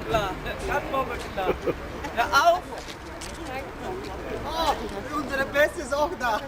Klar, ganz klar. Hör auf! Oh, unsere Beste ist auch da.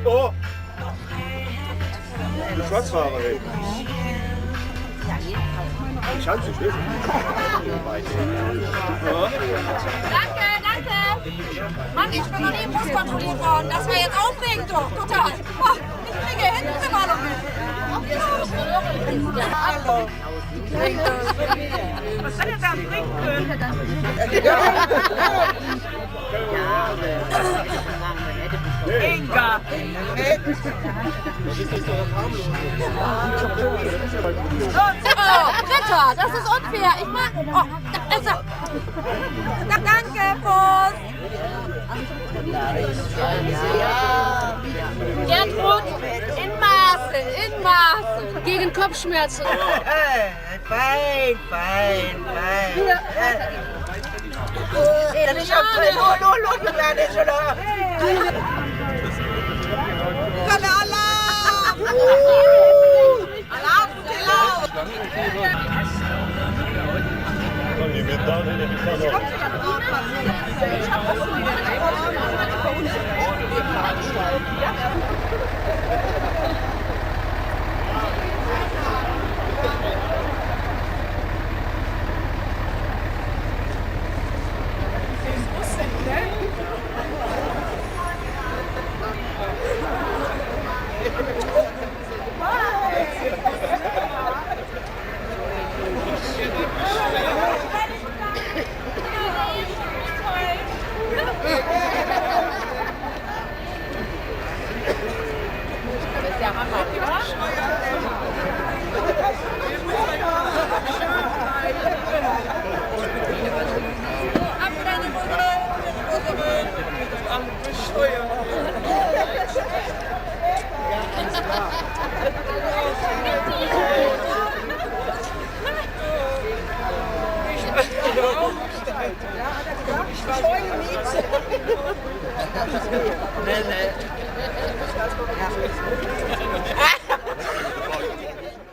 Oh! Du Schwarzfahrerin. Ich halte sie schließen. Danke, danke. Mann, ich bin noch nie im Bus kontrolliert worden. Das wäre jetzt aufregend, doch. Total. Oh, ich kriege hinten immer noch mit. Hallo. Was soll er da trinken? Inga. Oh, Ritter, das ist unfair. Ich mag... Oh, da ist er. Danke, Post. Gertrud, in Maßen. Gegen Kopfschmerzen. Fein.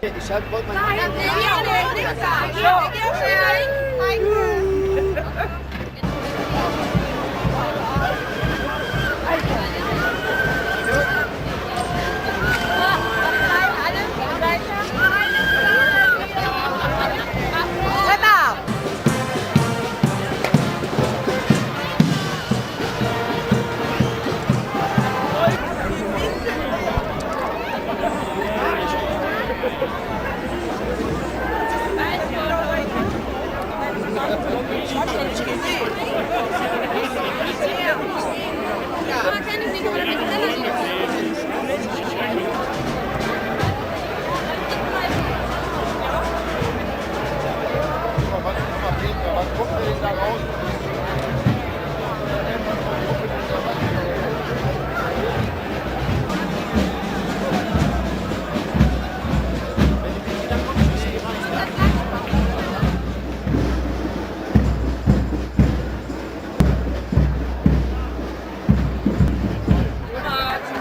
Ich wollte mal... Nein, nichts sagen.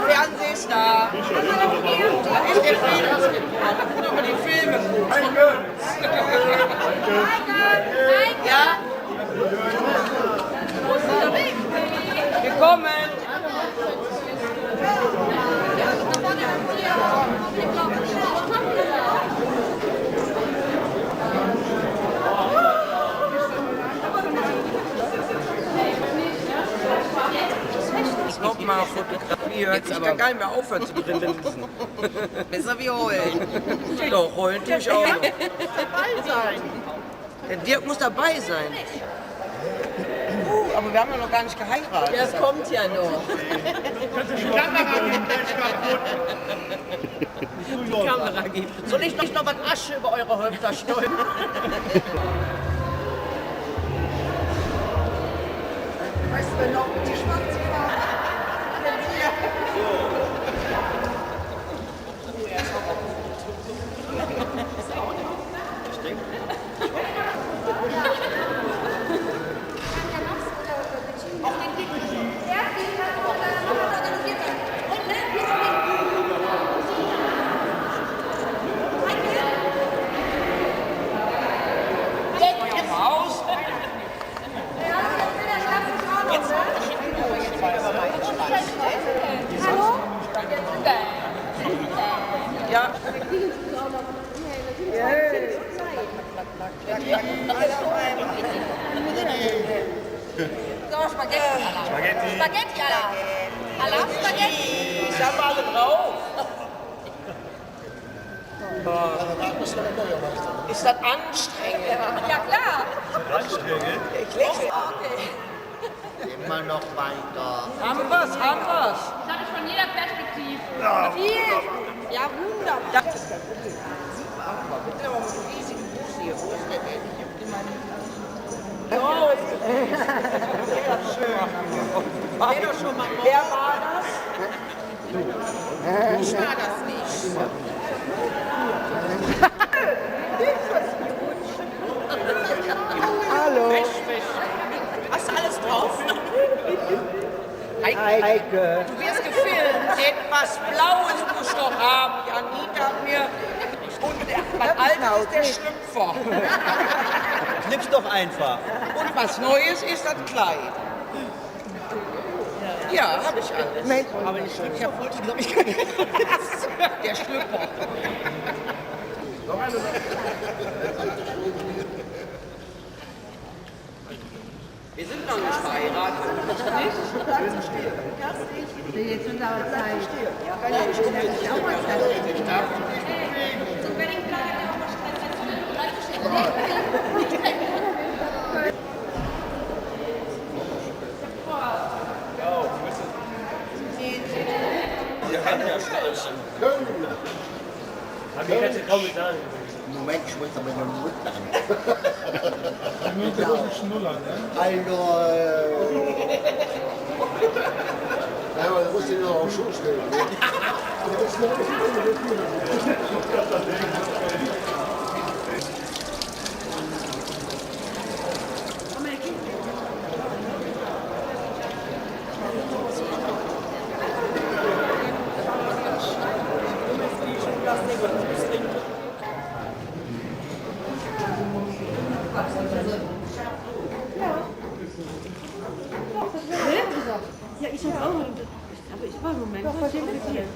Fernsehstar. Da ist der Film. Über die Filme. Ja? Willkommen. Noch mal fotografieren. Jörg, ich kann gar nicht mehr aufhören zu grinsen. Besser wie heulen. Doch, heulen tue ich auch noch. Dabei sein. Der Dirk muss dabei sein. Aber wir haben ja noch gar nicht geheiratet. Das kommt ja noch. Die Kamera geht gleich kaputt. Die Kamera gibt. Soll ich nicht noch was Asche über eure Häupter streuen? Weißt du noch, die schwarze Farbe? Ja. So, Spaghetti. Spaghetti, alla Spaghetti. Ich habe alle drauf. Ist das anstrengend? Ja, klar. Anstrengend. Ich lächle. Okay. Immer noch weiter. Haben wir's, haben wir's. Das habe ich von jeder Perspektive. Viel. Ja, wunderbar. Wer war das? Ich war das nicht. Hallo. Hast du alles drauf? Heike. Du wirst gefilmt. Etwas Blaues musst du doch haben. Die Anita hat mir... Und mein Alter ist der Schlüpfer. Knips doch einfach. Und was Neues ist das Kleid. Ja, habe ich alles. Aber ich wollte, glaube ich, keine. Der Schlüpfer. Wir sind noch nicht verheiratet. Jetzt wird aber Zeit. Moment, ich muss aber den Mund an. Also, ja, aber du musst ihn doch auf Schuh stellen. Ja, ich habe auch. Aber ich war im Moment. Doch, bei dem ist hier.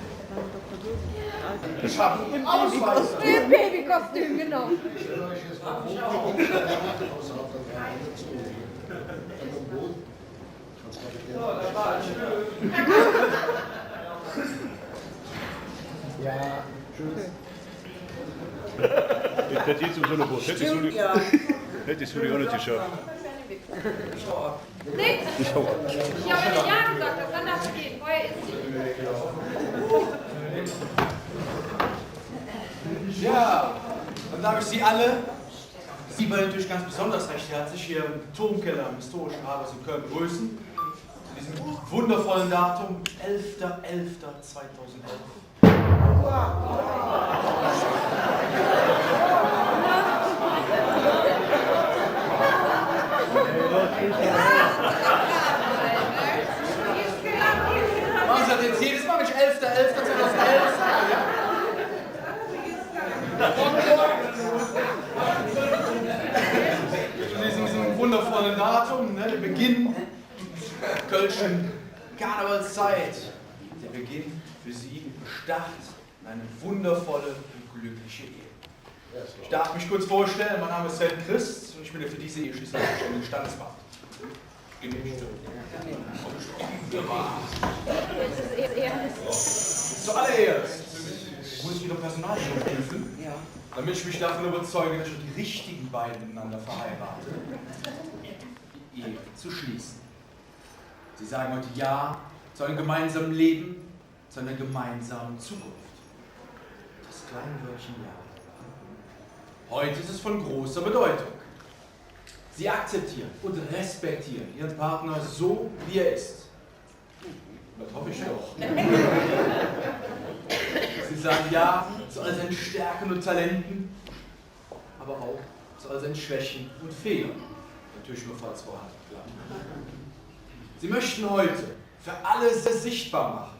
Im Babykostüm, genau. Ja, tschüss. Das ist so eine Boot. Stimmt, ja. Hättest du die auch nicht geschafft. Nix. Ich habe ja gesagt, das kann das gehen. Vorher ist sie. Ja, dann darf ich Sie alle, Sie beide natürlich ganz besonders recht herzlich hier im Turmkeller im historischen Rathaus in Köln begrüßen. Zu diesem wundervollen Datum, 11.11.2011. Machen Sie das jetzt jedes Mal, wenn ich 11.11.2011 sage? Zu diesem wundervollen Datum, ne, der Beginn der Kölschen Karnevalszeit. Der Beginn für Sie, Start in eine wundervolle und glückliche Ehe. Ich darf mich kurz vorstellen, mein Name ist Sven Christ und ich bin für diese Ehe schließlich zuständig Standesbeamter. Genehmigt. Zuallererst muss ich Ihre Personalien prüfen, damit ich mich davon überzeuge, dass ich die richtigen beiden miteinander verheirate, die Ehe zu schließen. Sie sagen heute Ja zu einem gemeinsamen Leben, zu einer gemeinsamen Zukunft. Das kleine Wörtchen Ja. Heute ist es von großer Bedeutung. Sie akzeptieren und respektieren Ihren Partner so, wie er ist. Das hoffe ich doch. Sie sagen Ja zu all seinen Stärken und Talenten, aber auch zu all seinen Schwächen und Fehlern. Natürlich nur falls vorhanden, klar. Sie möchten heute für alle sichtbar machen,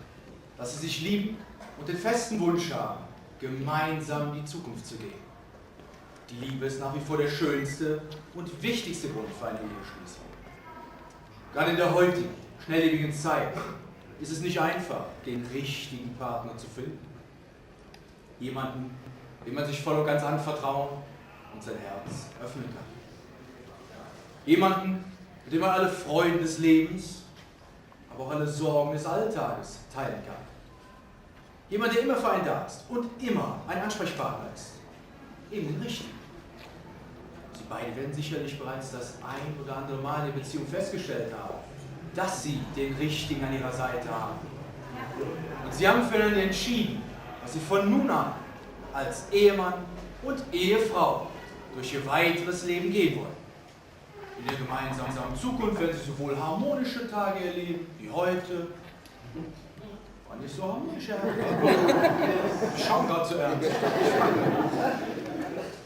dass sie sich lieben und den festen Wunsch haben, gemeinsam in die Zukunft zu gehen. Die Liebe ist nach wie vor der schönste und wichtigste Grund für eine Eheschließung. Gerade in der heutigen, schnelllebigen Zeit ist es nicht einfach, den richtigen Partner zu finden. Jemanden, dem man sich voll und ganz anvertrauen und sein Herz öffnen kann. Jemanden, mit dem man alle Freuden des Lebens, aber auch alle Sorgen des Alltages teilen kann. Jemand, der immer für einen da ist und immer ein Ansprechpartner ist. Eben den richtigen. Sie beide werden sicherlich bereits das ein oder andere Mal in der Beziehung festgestellt haben, dass sie den Richtigen an ihrer Seite haben. Und sie haben füreinander entschieden, dass sie von nun an als Ehemann und Ehefrau durch ihr weiteres Leben gehen wollen. In der gemeinsamen Zukunft werden sie sowohl harmonische Tage erleben wie heute. War nicht so harmonisch, ja. Ich schaue gerade zu ernst.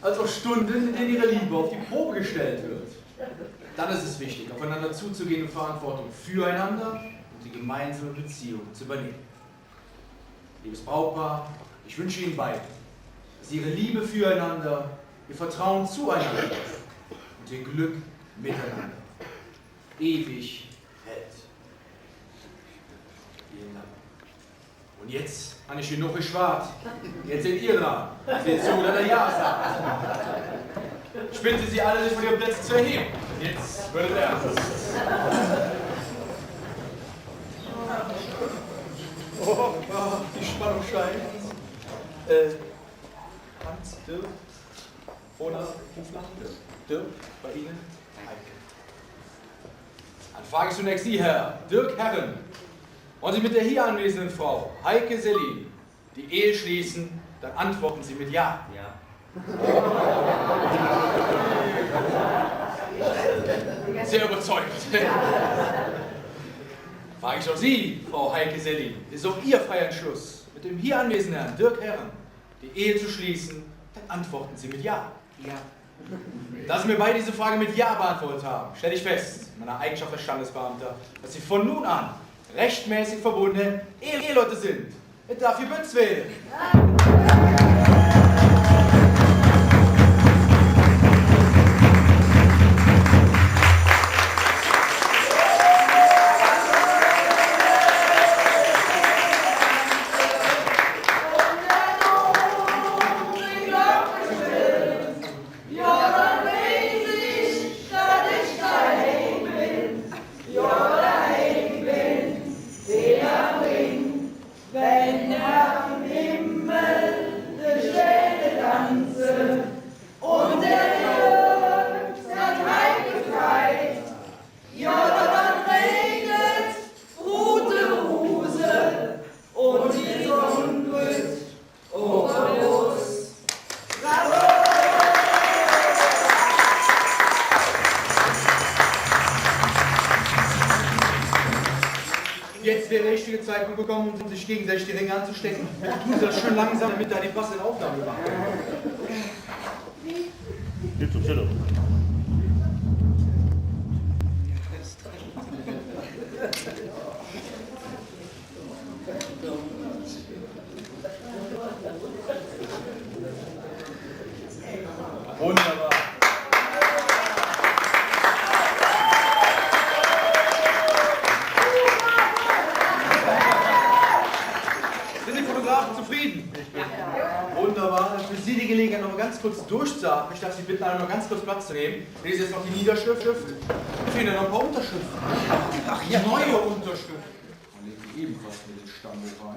Als auch Stunden, in denen ihre Liebe auf die Probe gestellt wird. Dann ist es wichtig, aufeinander zuzugehen und Verantwortung füreinander und die gemeinsame Beziehung zu übernehmen. Liebes Brautpaar, ich wünsche Ihnen beiden, dass Ihre Liebe füreinander, Ihr Vertrauen zueinander und Ihr Glück miteinander ewig hält. Vielen Dank. Und jetzt, habe ich genug geschwart. Jetzt seht ihr dran. Seht zu, dass er Ja sagt. Ich bitte Sie alle, sich von Ihren Plätzen zu erheben. Jetzt wird es ernst. Oh, die Spannung steigt. Hans, Dirk, oder Hufler? Dirk, bei Ihnen? Heike. Dann frage ich zunächst Sie, Herr Dirk Herren. Wollen Sie mit der hier anwesenden Frau, Heike Selin, die Ehe schließen, dann antworten Sie mit Ja. Ja. Sehr überzeugt. Frage ich auch Sie, Frau Heike Selin, ist auch Ihr freier Entschluss, mit dem hier anwesenden Herrn Dirk Herren die Ehe zu schließen, dann antworten Sie mit Ja. Ja. Da Sie mir beide diese Frage mit Ja beantwortet haben, stelle ich fest, in meiner Eigenschaft als Standesbeamter, dass Sie von nun an rechtmäßig verbundene Eheleute sind. Ich darf für Bütz wählen. Jetzt wäre der richtige Zeitpunkt gekommen, um sich gegenseitig die Ringe anzustecken. Tun Sie das schön langsam, damit da die passenden Aufnahmen gemacht werden. Geht zum Zettel. Wunderbar. Sind die Fotografen zufrieden? Wunderbar. Für Sie die Gelegenheit, noch mal ganz kurz durchzuatmen. Ich darf Sie bitten, einmal ganz kurz Platz zu nehmen. Ich lese jetzt noch die Niederschrift. Fehlen ja noch ein paar Unterschriften. Ach, ja, neue Unterschriften. Dann legen Sie ebenfalls mit dem Stammbuch rein.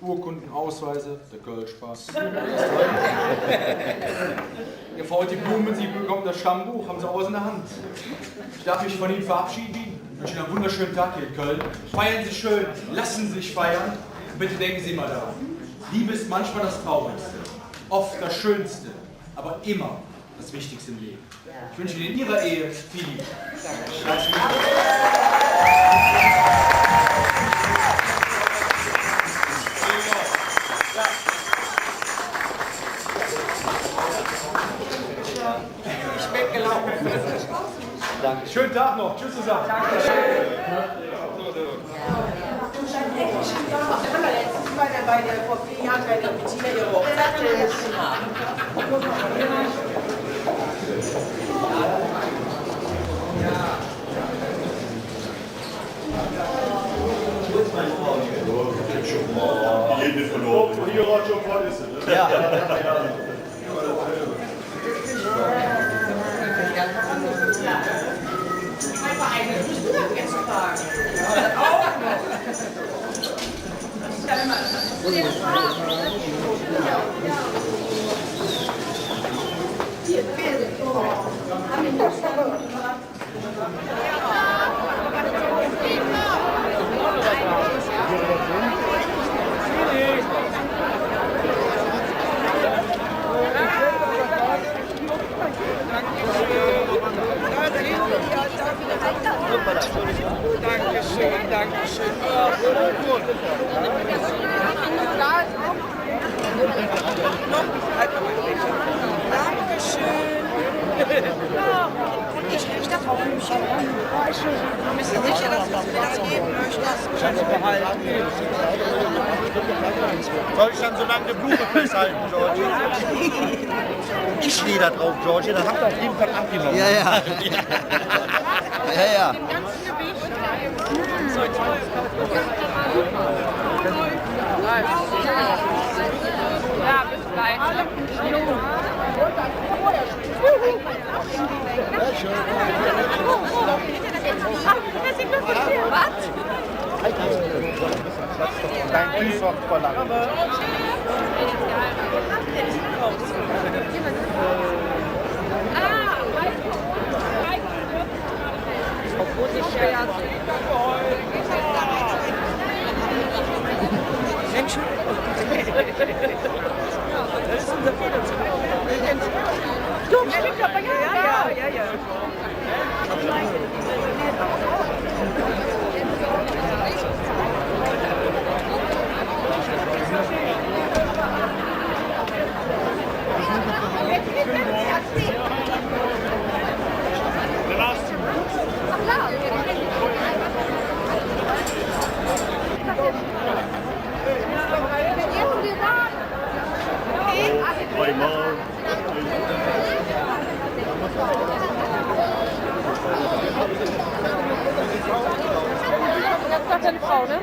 Urkunden, Ausweise, der Kölschpass. Ihr Frau, die Blumen, Sie bekommen das Stammbuch, haben Sie alles in der Hand. Ich darf mich von Ihnen verabschieden. Ich wünsche Ihnen einen wunderschönen Tag hier in Köln. Feiern Sie schön, lassen Sie sich feiern. Und bitte denken Sie immer daran. Liebe ist manchmal das Traurigste, oft das Schönste, aber immer das Wichtigste im Leben. Ich wünsche Ihnen in Ihrer Ehe viel Liebe. Danke. Schönen Tag noch. Tschüss zusammen. Dankeschön. Vor 4 Jahren bei der Bettina ihre Hochzeit. Jede verloren. Hier war schon voll ist. Ja. Dankeschön, Dankeschön. Ich krieg das auch nicht. Bist du sicher, dass du es wieder geben möchtest? Ich hab's behalten. Soll ich dann so lange eine Blume festhalten, Georgie? Ich stehe da drauf, Georgie. Das habt ihr auf jeden Fall abgenommen. Ja, ja. Ja, ja. Ja, bis gleich. Dein Kieswort verlangt. Das ist unser Fehler. Du, stimmt aber ja. Das war deine Frau, ne?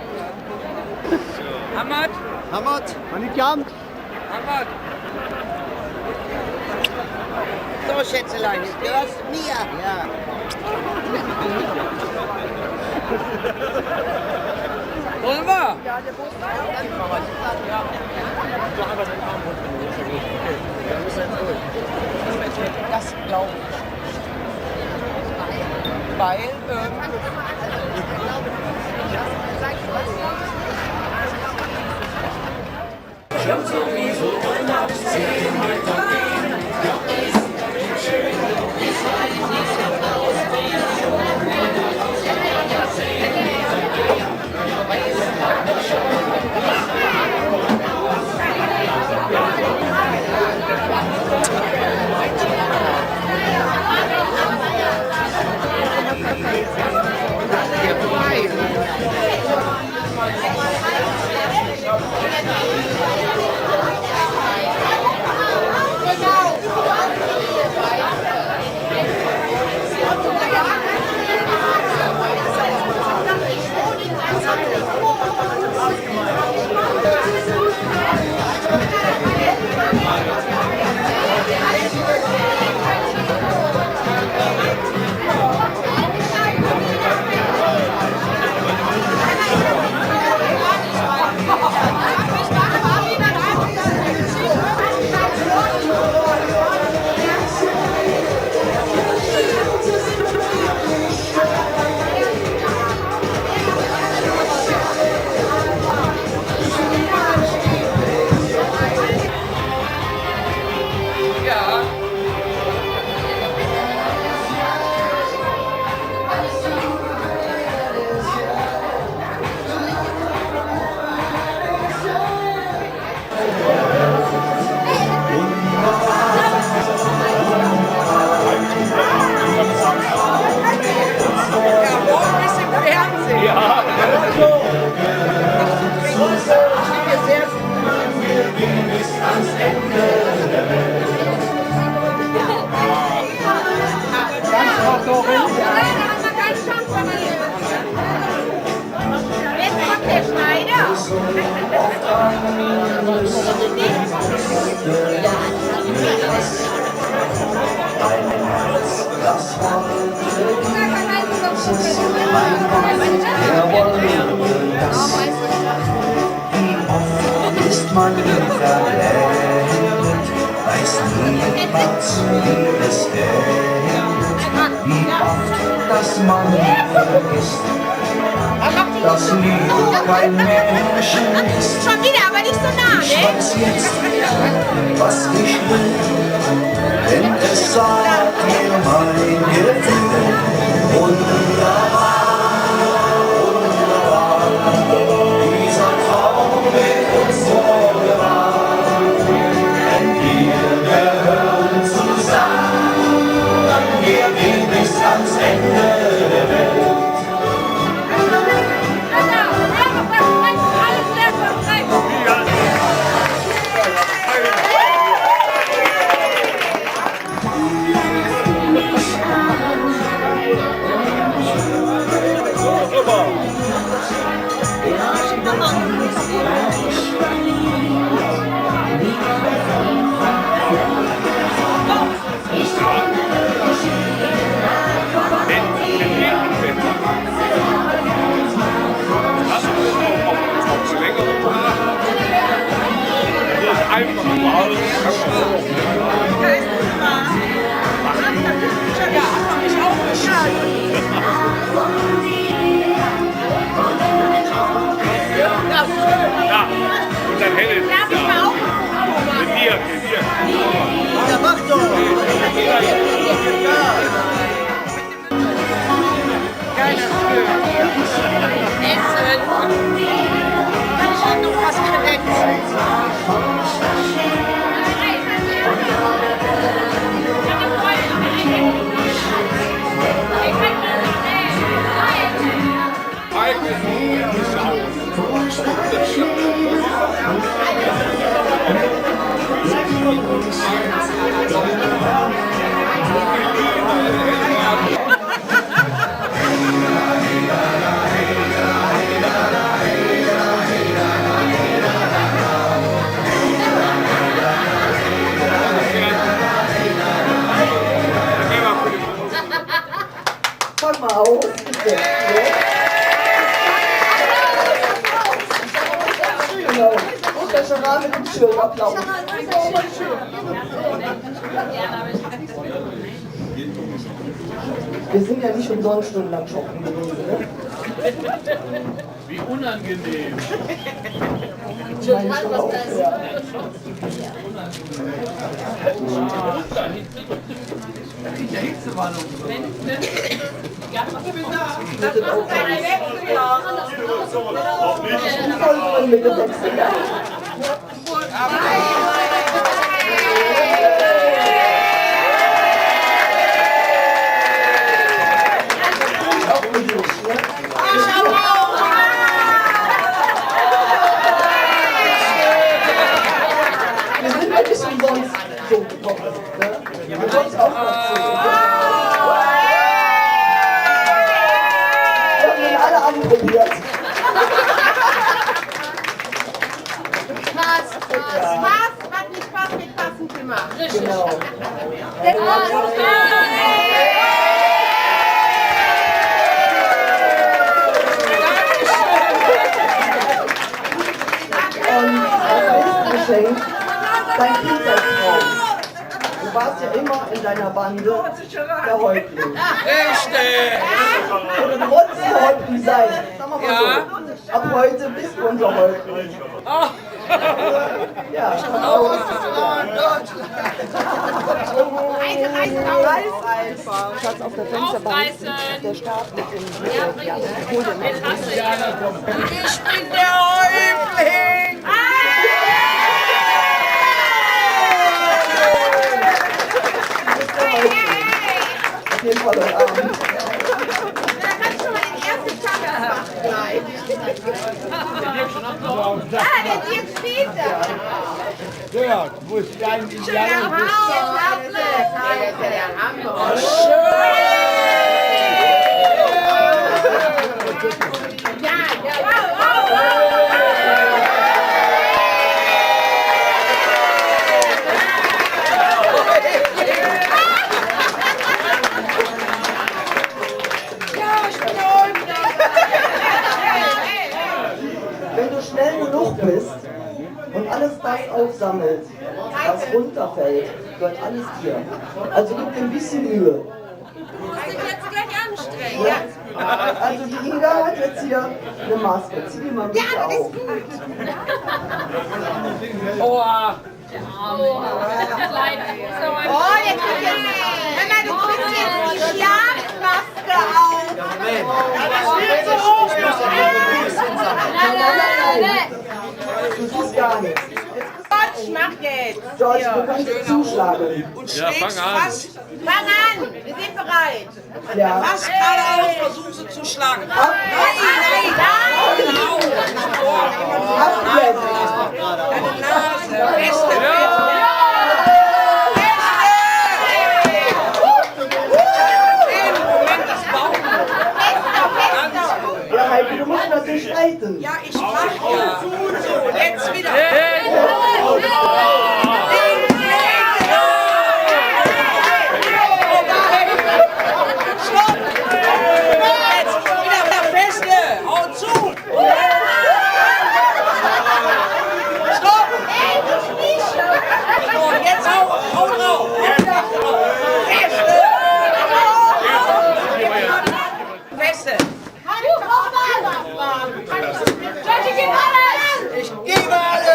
Hamad. Hamad. Manikam. Hamad. So, Schätzelein, du gehörst mir. Ja. Wollen wir? Ja, der Bus war das glaube ich. Weil, man verlädt, weiß niemand, wie es endet. Wie oft, dass man vergisst, dass Liebe kein Menschen ist. Schon wieder, aber nicht so nah, Ich ne? weiß jetzt, was ich will, denn es sagt mir mein Gefühl. Wunderbar, wunderbar, dieser Traum mit uns vorgewahr. Denn wir gehören zusammen, wir gehen bis ans Ende der Welt. Und dann Helle. Mit dir. Ja, mach doch! Essen. Ich hab noch was gedeckt. Pass mal auf. Genau. Und der Charade mit dem Schirm Applaus. Wir sind ja nicht umsonst stundenlang shoppen gewesen, ne? Wie unangenehm. Meine schon auch, ja. Voll mit dem Wechsel, ja. Wir sind ja nicht umsonst so gekommen, ne? Wir wollen es auch noch sehen. Wir haben ihn alle anprobiert. Spaß hat nicht Spaß mit passend gemacht. Genau. Und das nächste Geschenk, dein Kindheitstraum. Du warst ja immer in deiner Bande der Häuptling. Richtig. Oder du wolltest der Häuptling sein. Sagen wir mal so. Ab heute bist du unser Häuptling. Ja, pass auf. Schatz, auf der Fensterbank ist der Stab mit dem ja, hol den mal. Ich bin der Häuptling. Auf jeden Fall heute Abend. Ja, du musst dein Wenn du schnell genug bist und alles das aufsammelt, was runterfällt, gehört alles dir. Also gib dir ein bisschen Mühe. Du musst dich jetzt gleich anstrengen. Ja? Also die Inga hat jetzt hier eine Maske. Zieh die mal bitte auf. Oh, jetzt kriegst du jetzt die Schlafmaske auf. Nein. Du siehst gar nichts. Gott, mach jetzt. George, du kannst zuschlagen. Und schlägst fast. Fang an, wir sind bereit. Ja. Fast geradeaus versuchen sie zu schlagen. Nein. Ab jetzt. Deine Nase. Feste. Ja, Heike, du musst das nicht streiten. Ja, ich mach ja. So, jetzt wieder. Stopp! Jetzt wieder feste. Hau zu! Stopp! So, jetzt hau drauf! Feste! Feste! Ich gebe alles!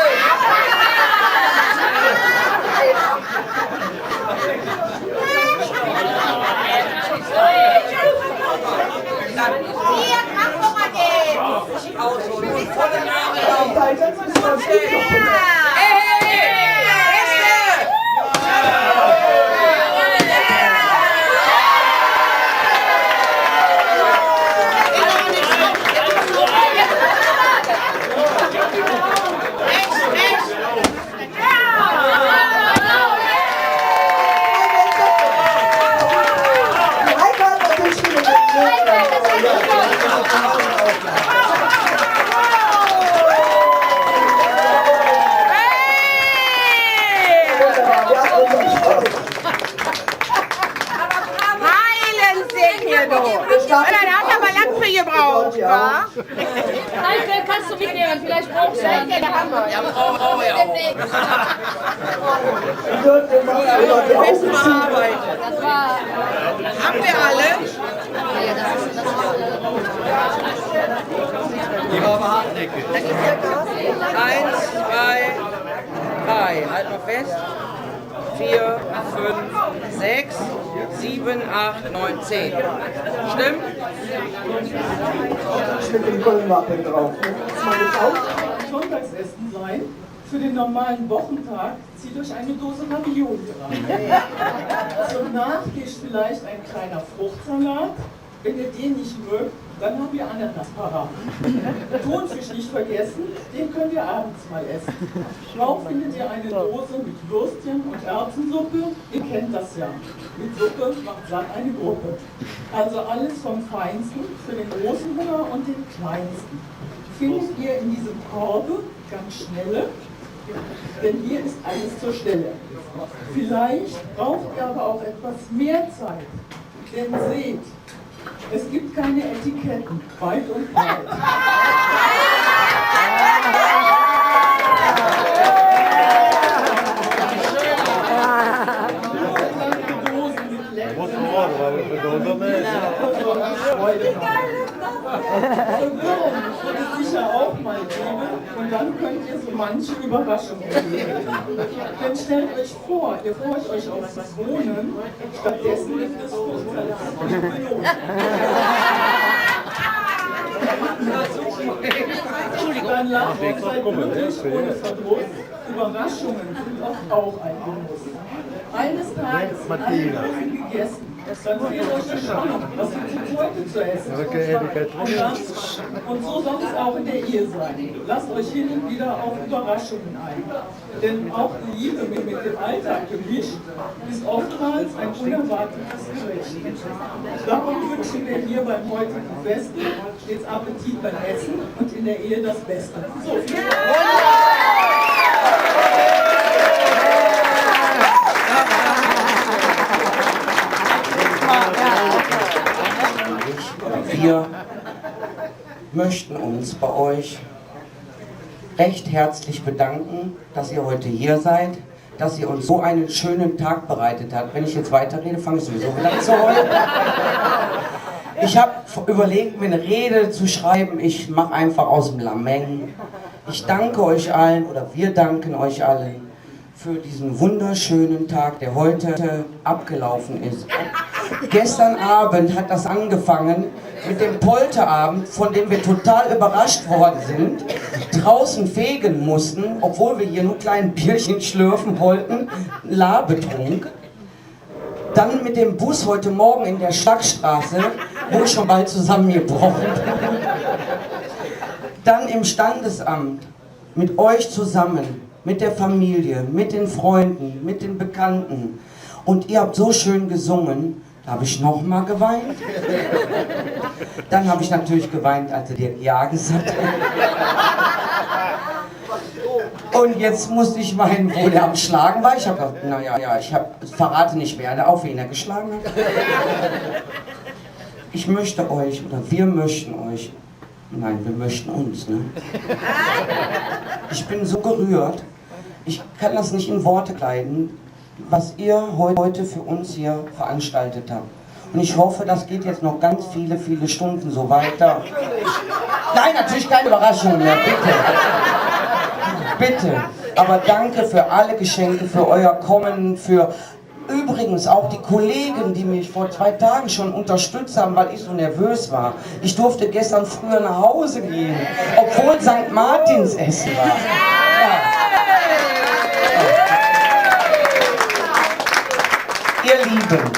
Hier, Krafthunger geht! Ausholen, volle Nase auf! Der hat aber lang für gebraucht, wa? Danke, kannst du mitnehmen, vielleicht brauchst du einen. Ja, brauchen wir auch. Besten Arbeit. Das war... Haben wir alle? Die war aber hartnäckig. 1, 2, 3. Halt mal fest. 4, 5, 6, 7, 8, 9, 10. Stimmt? Mit dem Kölnwappen drauf. Hast du mal geschaut? Sonntagsessen sein. Für den normalen Wochentag zieht euch eine Dose Ravioli rein. Zum Nachtisch vielleicht ein kleiner Fruchtsalat. Wenn ihr den nicht mögt, dann habt ihr Ananas parat. Thunfisch nicht vergessen, den könnt ihr abends mal essen. Drauf findet ihr eine Dose mit Würstchen und Erbsensuppe. Ihr kennt das ja. Mit Suppe macht satt eine Gruppe. Also alles vom Feinsten für den großen Hunger und den kleinsten. Findet ihr in diesem Korbe ganz schnelle, denn hier ist alles zur Stelle. Vielleicht braucht ihr aber auch etwas mehr Zeit, denn seht, es gibt keine Etiketten, weit und breit. Wird es sicher auch mal geben und dann könnt ihr so manche Überraschungen geben. Denn stellt euch vor, ihr freut euch auf das Wohnen, stattdessen gibt es Fruchtsalat. Dann lacht und seid glücklich ohne Verdruss. Überraschungen sind oft auch ein Genuss. Eines Tages alle Dosen gegessen, dann fehlt euch die Spannung, was gibt es heute zu essen? Und so soll es auch in der Ehe sein. Lasst euch hin und wieder auf Überraschungen ein. Denn auch die Liebe mit dem Alltag gemischt ist oftmals ein unerwartetes Gericht. Darum wünschen wir hier beim heutigen Fest stets Appetit beim Essen und in der Ehe das Beste. So, viel Wir möchten uns bei euch recht herzlich bedanken, dass ihr heute hier seid, dass ihr uns so einen schönen Tag bereitet habt. Wenn ich jetzt weiterrede, fange ich sowieso wieder an zu heulen. Ich habe überlegt, mir eine Rede zu schreiben. Ich mache einfach aus dem Lameng. Ich danke euch allen, oder wir danken euch allen, für diesen wunderschönen Tag, der heute abgelaufen ist. Gestern Abend hat das angefangen mit dem Polterabend, von dem wir total überrascht worden sind, draußen fegen mussten, obwohl wir hier nur kleinen Bierchen schlürfen wollten, Labetrunk. Dann mit dem Bus heute Morgen in der Schlagstraße, wo ich schon bald zusammengebrochen bin. Dann im Standesamt, mit euch zusammen, mit der Familie, mit den Freunden, mit den Bekannten. Und ihr habt so schön gesungen, da habe ich nochmal geweint. Dann habe ich natürlich geweint, als ihr Dirk Ja gesagt habt. Und jetzt musste ich meinen, wo der am Schlagen war. Ich habe gedacht, naja, ich verrate nicht, wer da auf wen er geschlagen hat. Ich möchte euch, oder wir möchten euch, nein, wir möchten uns, ne? Ich bin so gerührt, ich kann das nicht in Worte kleiden, was ihr heute für uns hier veranstaltet habt. Und ich hoffe, das geht jetzt noch ganz viele, viele Stunden so weiter. Nein, natürlich keine Überraschung mehr, bitte. Bitte. Aber danke für alle Geschenke, für euer Kommen, für übrigens auch die Kollegen, die mich vor 2 Tagen schon unterstützt haben, weil ich so nervös war. Ich durfte gestern früher nach Hause gehen, obwohl St. Martins Essen war. Ja. Ihr Lieben,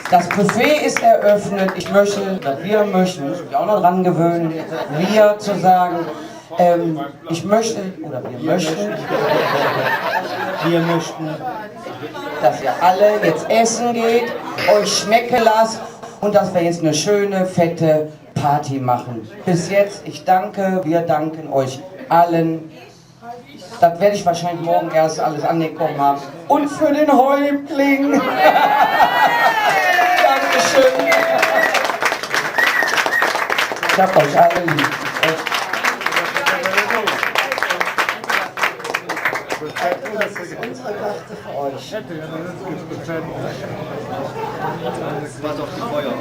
das Buffet ist eröffnet. Ich möchte, wir möchten, muss mich auch noch dran gewöhnen, wir zu sagen. Ich möchte, oder wir möchten, dass ihr alle jetzt essen geht, euch schmecken lasst und dass wir jetzt eine schöne, fette Party machen. Bis jetzt, ich danke, wir danken euch allen. Das werde ich wahrscheinlich morgen erst alles angekommen haben. Und für den Häuptling. Dankeschön. Ich hab euch alle lieb. Das ist unsere Karte für euch. Das war doch die Feuer.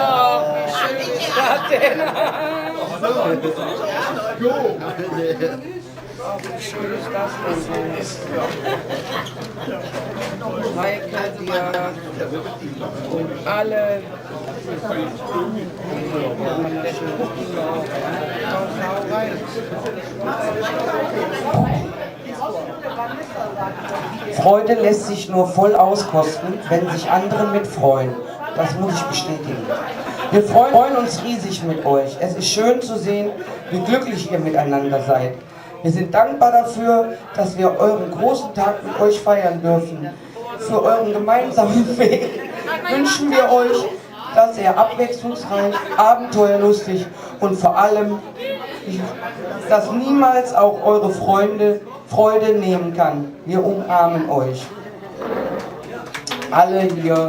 Oh, wie schön ist das denn? Oh, wie schön ist das denn? Heike, dir und alle. Freude lässt sich nur voll auskosten, wenn sich andere mitfreuen. Das muss ich bestätigen. Wir freuen uns riesig mit euch. Es ist schön zu sehen, wie glücklich ihr miteinander seid. Wir sind dankbar dafür, dass wir euren großen Tag mit euch feiern dürfen. Für euren gemeinsamen Weg wünschen wir euch, dass ihr abwechslungsreich, abenteuerlustig und vor allem, dass niemals auch eure Freude nehmen kann. Wir umarmen euch. Alle hier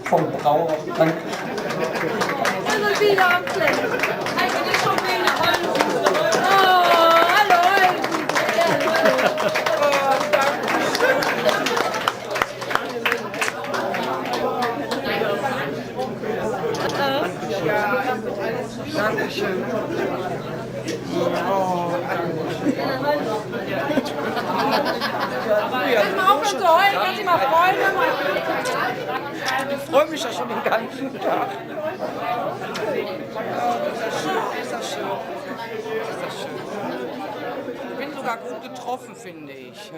vom Brauer. Danke. Dankeschön. Oh, Kannst mal aufhören zu heulen, kannst dich mal freuen. ich freue mich ja schon den ganzen Tag. Oh, ist das schön, ist das schön. Ist das schön. Ich bin sogar gut getroffen, finde ich.